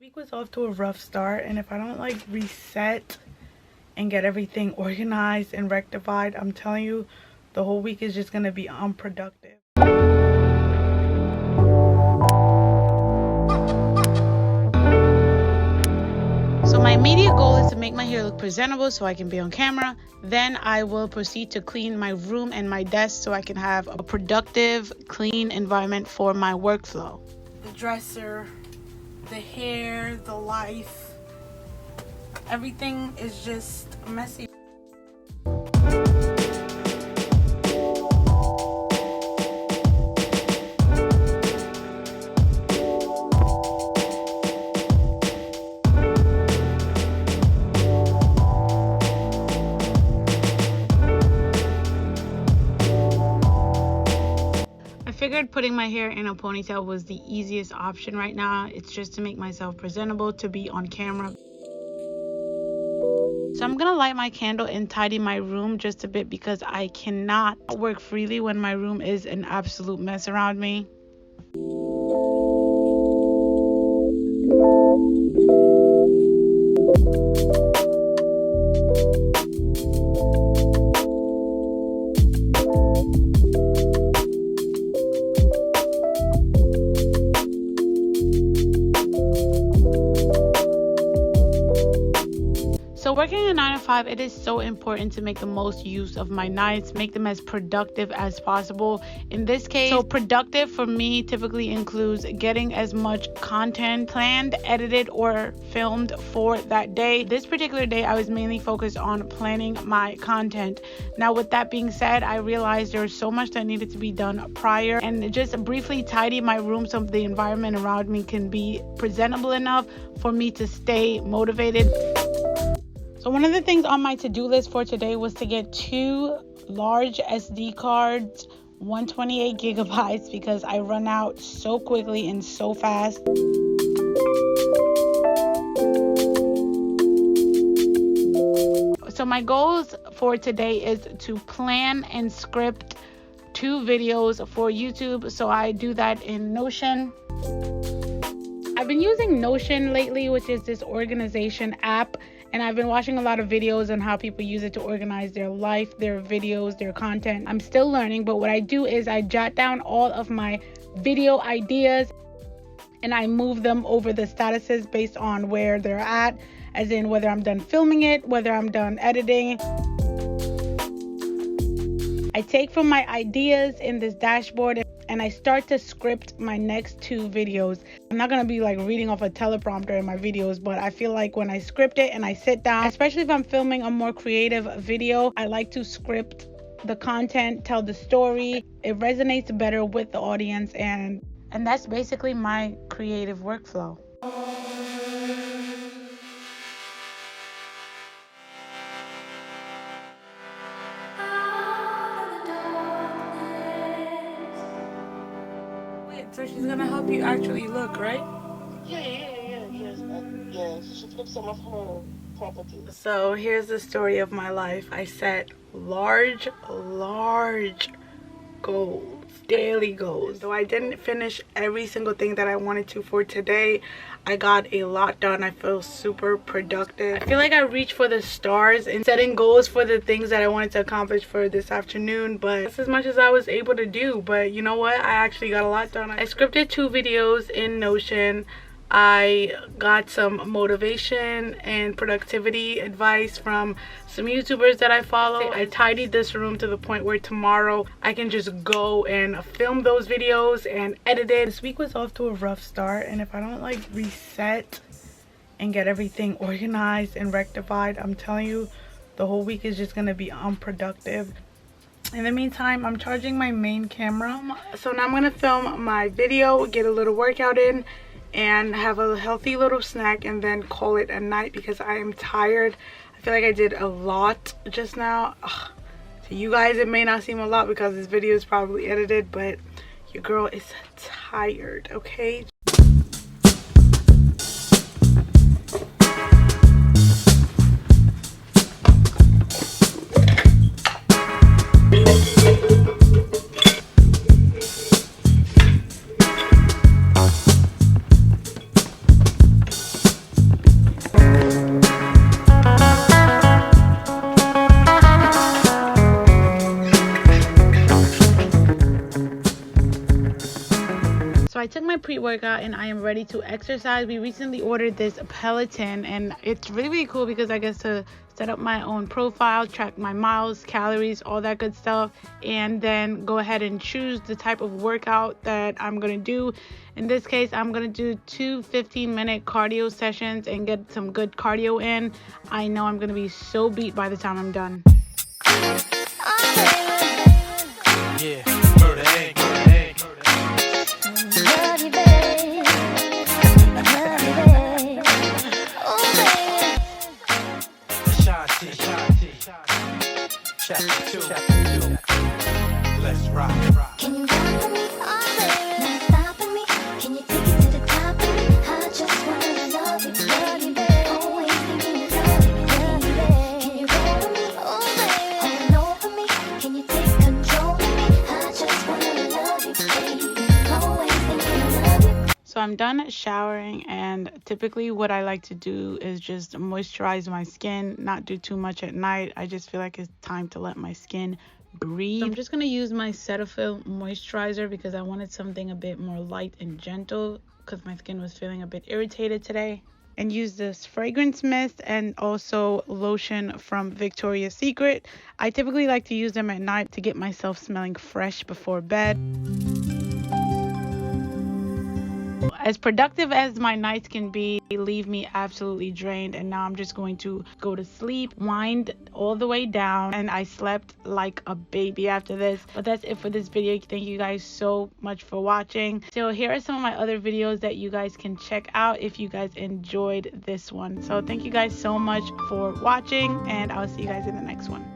Week was off to a rough start, and if I don't like reset and get everything organized and rectified, I'm telling you, the whole week is just gonna be unproductive. So my immediate goal is to make my hair look presentable so I can be on camera. Then I will proceed to clean my room and my desk so I can have a productive, clean environment for my workflow. The dresser, the hair, the life, everything is just messy. I figured putting my hair in a ponytail was the easiest option right now. It's just to make myself presentable to be on camera. So I'm gonna light my candle and tidy my room just a bit because I cannot work freely when my room is an absolute mess around me. So working a 9 to 5, it is so important to make the most use of my nights, make them as productive as possible. In this case, so productive for me typically includes getting as much content planned, edited, or filmed for that day. This particular day, I was mainly focused on planning my content. Now, with that being said, I realized there was so much that needed to be done prior, and just briefly tidy my room so the environment around me can be presentable enough for me to stay motivated. So one of the things on my to-do list for today was to get 2 large SD cards, 128 gigabytes, because I run out so quickly and so fast. So my goals for today is to plan and script 2 videos for YouTube. So I do that in Notion. I've been using Notion lately, which is this organization app. And I've been watching a lot of videos on how people use it to organize their life, their videos, their content. I'm still learning, but what I do is I jot down all of my video ideas and I move them over the statuses based on where they're at, as in whether I'm done filming it, whether I'm done editing. I take from my ideas in this dashboard and I start to script my next 2 videos. I'm not gonna be like reading off a teleprompter in my videos, but I feel like when I script it and I sit down, especially if I'm filming a more creative video, I like to script the content, tell the story. It resonates better with the audience, and that's basically my creative workflow. So she's gonna help you actually look, right? Yes. She took some of her properties. So here's the story of my life. I set large goals, daily goals. Though I didn't finish every single thing that I wanted to for today, I got a lot done. I feel super productive. I feel like I reached for the stars in setting goals for the things that I wanted to accomplish for this afternoon, but that's as much as I was able to do. But you know what? I actually got a lot done. I scripted 2 videos in Notion. I got some motivation and productivity advice from some YouTubers that I follow. I tidied this room to the point where tomorrow I can just go and film those videos and edit it. This week was off to a rough start, and if I don't like reset and get everything organized and rectified, I'm telling you, the whole week is just gonna be unproductive. In the meantime, I'm charging my main camera. So now I'm gonna film my video, get a little workout in, and have a healthy little snack, and then call it a night because I am tired. I feel like I did a lot just now. Ugh. To you guys, it may not seem a lot because this video is probably edited, but your girl is tired, okay? I took my pre-workout and I am ready to exercise. We recently ordered this Peloton and it's really cool because I get to set up my own profile, track my miles, calories, all that good stuff, and then go ahead and choose the type of workout that I'm gonna do. In this case, I'm gonna do 2 15-minute cardio sessions and get some good cardio in. I know I'm gonna be so beat by the time I'm done. Yeah. Chapter 2. Let's rock. Can you run with me all day? Not stopping me. Can you take it to the top of me? I just wanna love you, baby. Always thinking you love me, baby. Can you roll with me all day? All over me. Can you take control of me? I just wanna love you, baby. Always thinking you love you. So I'm done showering, and typically what I like to do is just moisturize my skin, not do too much at night. I just feel like it's time to let my skin breathe. So I'm just going to use my Cetaphil moisturizer because I wanted something a bit more light and gentle because my skin was feeling a bit irritated today. And use this fragrance mist and also lotion from Victoria's Secret. I typically like to use them at night to get myself smelling fresh before bed. As productive as my nights can be, they leave me absolutely drained, and now I'm just going to go to sleep, wind all the way down, and I slept like a baby after this. But that's it for this video. Thank you guys so much for watching. So here are some of my other videos that you guys can check out if you guys enjoyed this one. So thank you guys so much for watching, and I'll see you guys in the next one.